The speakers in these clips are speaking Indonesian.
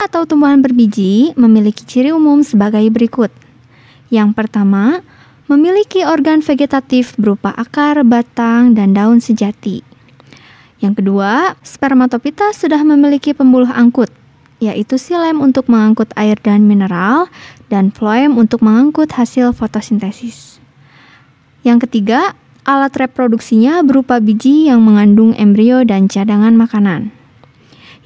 atau tumbuhan berbiji memiliki ciri umum sebagai berikut. Yang pertama, memiliki organ vegetatif berupa akar, batang, dan daun sejati. Yang kedua, spermatopita sudah memiliki pembuluh angkut, yaitu xilem untuk mengangkut air dan mineral, dan floem untuk mengangkut hasil fotosintesis. Yang ketiga, alat reproduksinya berupa biji yang mengandung embrio dan cadangan makanan.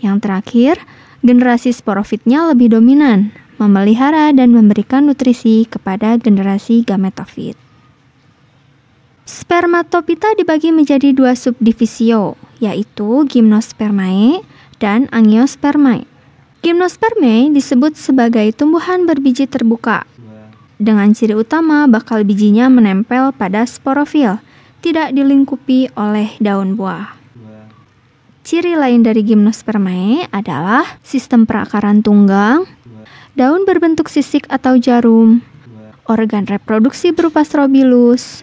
Yang terakhir, generasi sporofitnya lebih dominan, memelihara dan memberikan nutrisi kepada generasi gametofit. Spermatopita dibagi menjadi dua subdivisio, yaitu Gymnospermae dan Angiospermae. Gymnospermae disebut sebagai tumbuhan berbiji terbuka, dengan ciri utama bakal bijinya menempel pada sporofil, tidak dilingkupi oleh daun buah. Ciri lain dari Gymnospermae adalah sistem perakaran tunggang, daun berbentuk sisik atau jarum, organ reproduksi berupa strobilus,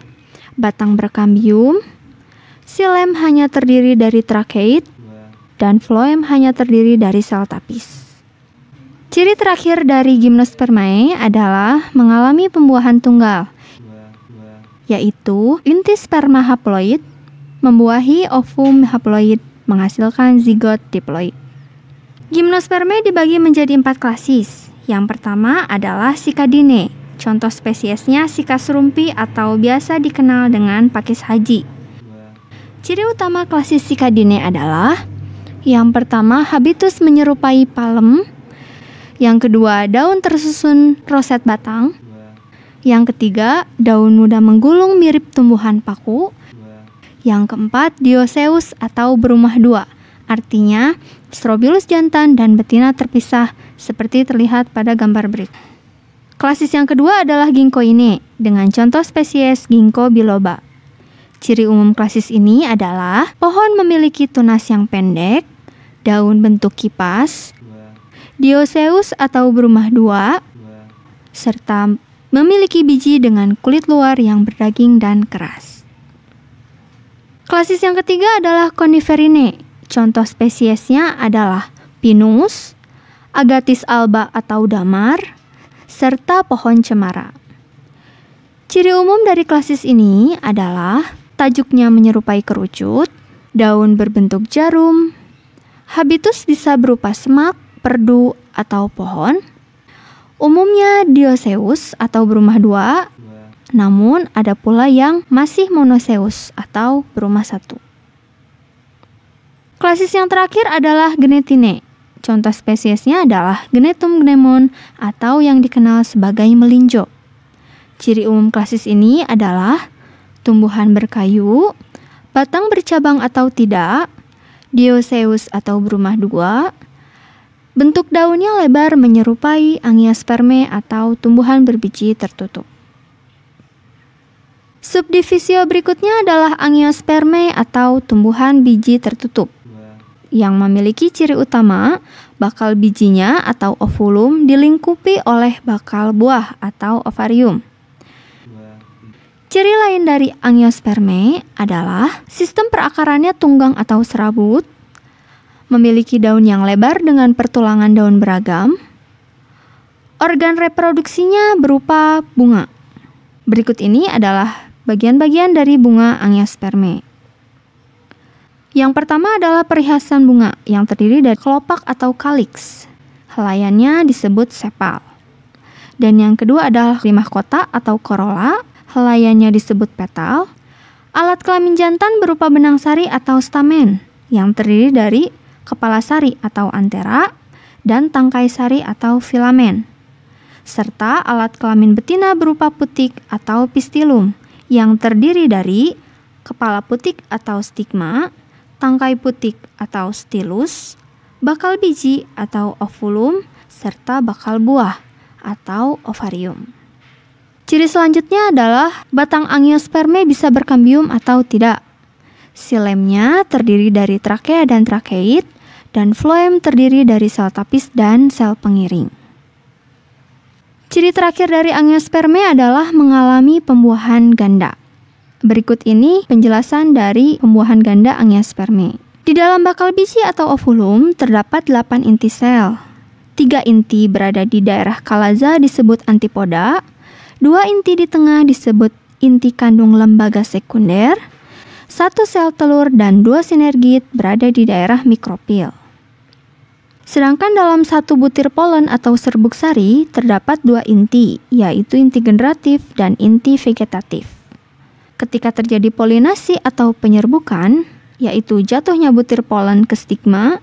batang berkambium, xilem hanya terdiri dari trakeit, dan floem hanya terdiri dari sel tapis. Ciri terakhir dari Gymnospermae adalah mengalami pembuahan tunggal, yaitu inti sperma haploid membuahi ovum haploid menghasilkan zigot diploid. Gymnospermae dibagi menjadi 4 klasis. Yang pertama adalah Cicadinae. Contoh spesiesnya Cichas rumpi atau biasa dikenal dengan pakis haji. Ciri utama klasis Cicadinae adalah yang pertama, habitus menyerupai palem. Yang kedua, daun tersusun roset batang. Yang ketiga, daun muda menggulung mirip tumbuhan paku. Yang keempat, dioecious atau berumah dua. Artinya, strobilus jantan dan betina terpisah seperti terlihat pada gambar berikut. Klasis yang kedua adalah Ginkgoinae dengan contoh spesies Ginkgo biloba. Ciri umum klasis ini adalah pohon memiliki tunas yang pendek, daun bentuk kipas, dioecious atau berumah dua, serta memiliki biji dengan kulit luar yang berdaging dan keras. Klasis yang ketiga adalah Coniferinae. Contoh spesiesnya adalah Pinus, Agathis alba atau damar, serta pohon cemara. Ciri umum dari klasis ini adalah tajuknya menyerupai kerucut, daun berbentuk jarum, habitus bisa berupa semak, perdu, atau pohon. Umumnya dioecious atau berumah dua, namun ada pula yang masih monoecious atau berumah satu. Klasis yang terakhir adalah Gnetinae. Contoh spesiesnya adalah Gnetum gnemon atau yang dikenal sebagai melinjo. Ciri umum klasis ini adalah tumbuhan berkayu, batang bercabang atau tidak, dioecious atau berumah dua, bentuk daunnya lebar menyerupai Angiospermae atau tumbuhan berbiji tertutup. Subdivisio berikutnya adalah Angiospermae atau tumbuhan biji tertutup, yang memiliki ciri utama bakal bijinya atau ovulum dilingkupi oleh bakal buah atau ovarium. Ciri lain dari Angiospermae adalah sistem perakarannya tunggang atau serabut, memiliki daun yang lebar dengan pertulangan daun beragam, organ reproduksinya berupa bunga. Berikut ini adalah bagian-bagian dari bunga Angiospermae. Yang pertama adalah perhiasan bunga yang terdiri dari kelopak atau calyx. Helaiannya disebut sepal. Dan yang kedua adalah mahkota atau corolla. Helaiannya disebut petal. Alat kelamin jantan berupa benang sari atau stamen yang terdiri dari kepala sari atau antera dan tangkai sari atau filamen. Serta alat kelamin betina berupa putik atau pistilum yang terdiri dari kepala putik atau stigma, tangkai putik atau stilus, bakal biji atau ovulum, serta bakal buah atau ovarium. Ciri selanjutnya adalah batang Angiospermae bisa berkambium atau tidak. Xilem-nya terdiri dari trakea dan trakeit, dan floem terdiri dari sel tapis dan sel pengiring. Ciri terakhir dari Angiospermae adalah mengalami pembuahan ganda. Berikut ini penjelasan dari pembuahan ganda Angiospermae. Di dalam bakal biji atau ovulum terdapat 8 inti sel. 3 inti berada di daerah kalaza disebut antipoda, 2 inti di tengah disebut inti kandung lembaga sekunder, 1 sel telur dan 2 sinergit berada di daerah mikropil. Sedangkan dalam 1 butir polen atau serbuk sari terdapat 2 inti, yaitu inti generatif dan inti vegetatif. Ketika terjadi polinasi atau penyerbukan, yaitu jatuhnya butir polen ke stigma,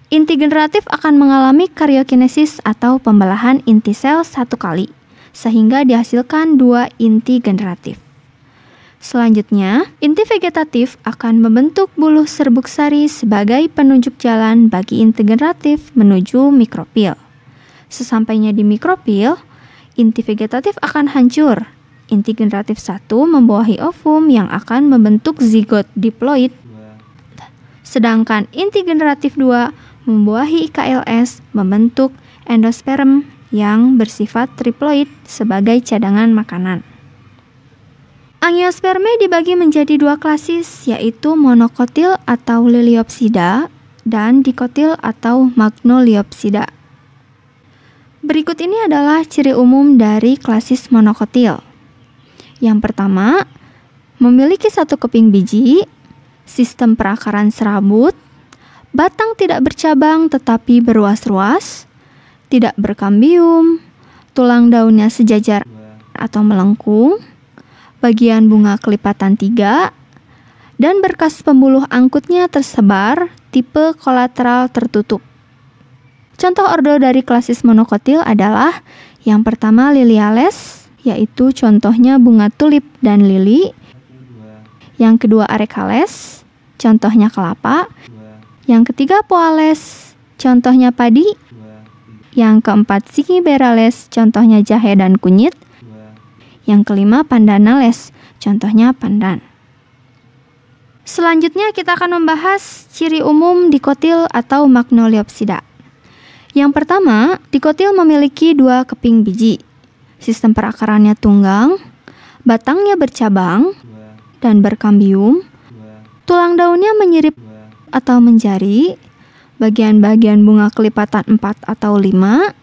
inti generatif akan mengalami karyokinesis atau pembelahan inti sel 1 kali, sehingga dihasilkan 2 inti generatif. Selanjutnya, inti vegetatif akan membentuk buluh serbuk sari sebagai penunjuk jalan bagi inti generatif menuju mikropil. Sesampainya di mikropil, inti vegetatif akan hancur. Inti generatif 1 membawahi ovum yang akan membentuk zigot diploid. Sedangkan inti generatif 2 membuahi KLS membentuk endosperm yang bersifat triploid sebagai cadangan makanan. Angiosperme dibagi menjadi 2 klasis, yaitu monokotil atau liliopsida dan dikotil atau magnoliopsida. Berikut ini adalah ciri umum dari klasis monokotil. Yang pertama, memiliki 1 keping biji, sistem perakaran serabut, batang tidak bercabang tetapi berruas-ruas, tidak berkambium, tulang daunnya sejajar atau melengkung, bagian bunga kelipatan 3, dan berkas pembuluh angkutnya tersebar tipe kolateral tertutup. Contoh ordo dari klasis monokotil adalah yang pertama liliales, yaitu contohnya bunga tulip dan lili. Yang kedua arecales, contohnya kelapa. Yang ketiga poales, contohnya padi. Yang keempat sigiberales, contohnya jahe dan kunyit. Yang kelima pandanales, contohnya pandan. Selanjutnya kita akan membahas ciri umum dikotil atau magnoliopsida. Yang pertama, dikotil memiliki 2 keping biji. Sistem perakarannya tunggang, batangnya bercabang dan berkambium. Tulang daunnya menyirip atau menjari, bagian-bagian bunga kelipatan 4 atau 5,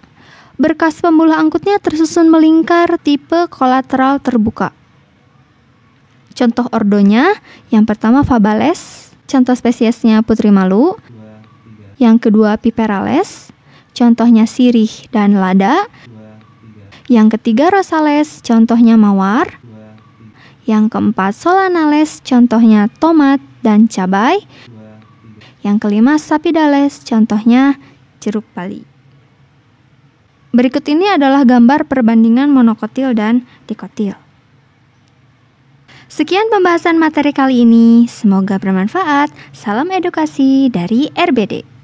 berkas pembuluh angkutnya tersusun melingkar tipe kolateral terbuka. Contoh ordonya, yang pertama Fabales, contoh spesiesnya putri malu. Yang kedua Piperales, contohnya sirih dan lada. Yang ketiga Rosales, contohnya mawar. Yang keempat Solanales, contohnya tomat dan cabai. Yang kelima Sapidales, contohnya jeruk bali. Berikut ini adalah gambar perbandingan monokotil dan dikotil. Sekian pembahasan materi kali ini, semoga bermanfaat. Salam edukasi dari RBD.